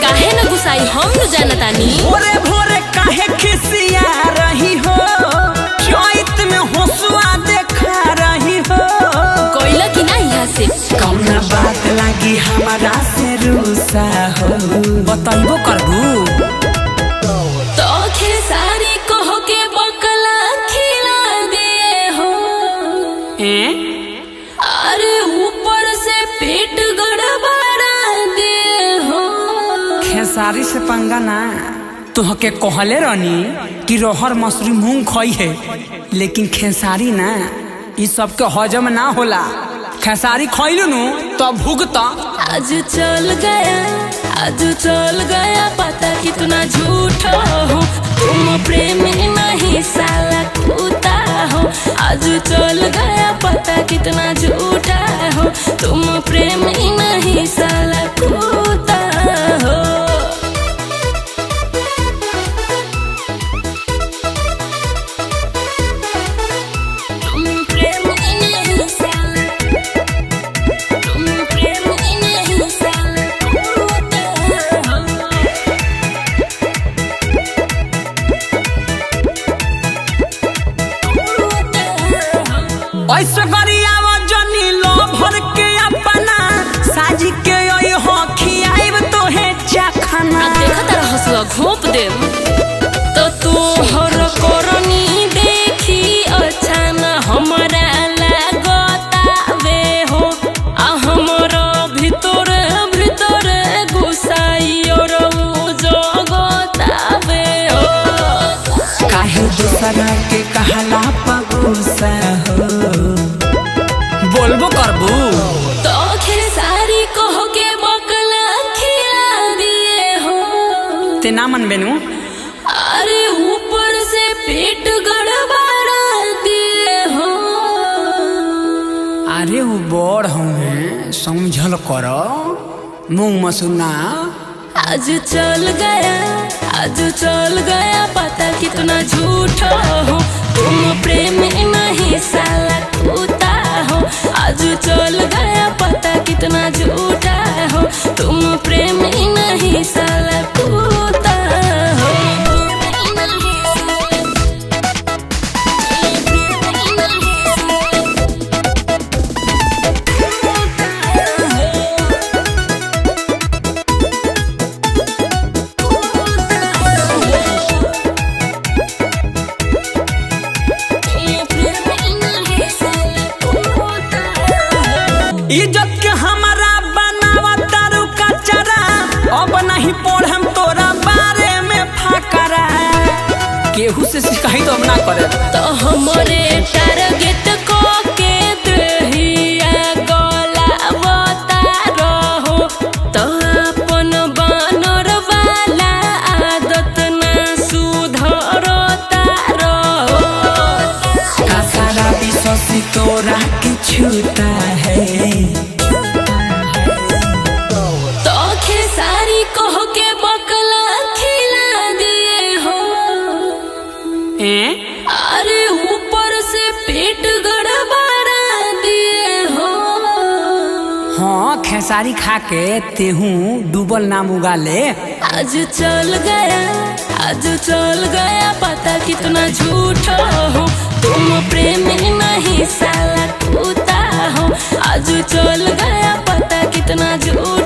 काहे न गुस्साई हम न जानतानी। भोरे भोरे काहे खिसिया रही हो, चैत में हंसुआ देखा रही हो। कोइला की ना यहाँ से कौना बात लागी हमारा से रूसा हो, बताइबो करबू तो खेसारी कहो के बकला खिला दे हो। अरे ऊपर से पेट गड़बड़ा दे हो। खेसारी से पंगा ना तुहके कहले रहनी कि रहर मसूरी मूंग खाई है, लेकिन खेसारी ना ई सब के हजम ना होला। खेसारी खइलू नु तो भुगता। आज चल गया पता कितना झूठा हो, तुम प्रेम नहीं साला कूता हो। आज चल गया पता कितना झूठा हो, तुम प्रेम नहीं साला कूता हो। ऐसे गरियाव जनी लो भर के अपना साजी के ओय हो खियाइब तोहे चखना। देखत रहसुआ घोप दे तो तोहर करनी देखी अच्छा न हमरा लागतावे हो। आ हमरा भीतर भीतर गुसाई और जगतावे हो। काहे दूसरा के कहला पगुसा हो, बोलबो करबू तो खेसारी कहो के बकला खिला दिए हो। ते ना मन बेनू। अरे ऊपर से पेट गड़बड़ा दिए हो। अरे वो बड़ हमें समझल कर, मुंह मसुना। आज चल गया पता कितना झूठा हो, तुम प्रेम नहीं साला कूता हो। आज चल गया पता कितना झूठा हो, तुम प्रेम नहीं साला कूता हो। इज्जत के हमारा बनावा तारू कचरा, अब नहीं पढ़ हम तोरा बारे में फाकरा। केहू से शिकायत अब ना करे तो हमरे टारगेट को के दहिया गलावता रहो। तो अपन बानर वाला आदत ना सुधरता रहो। का सारा विश्वासी तोरा के छूता है। तो खेसारी कहो के बकला खिला दिए हो। अरे ऊपर से पेट गड़बड़ा दिए हो। हाँ खेसारी खा के तेहू डूबल नाम उगा ले। आज चल गया पता कितना झूठा हो, तुम प्रेम नहीं साला कूता हो। आज चल गया पता कितना झूठा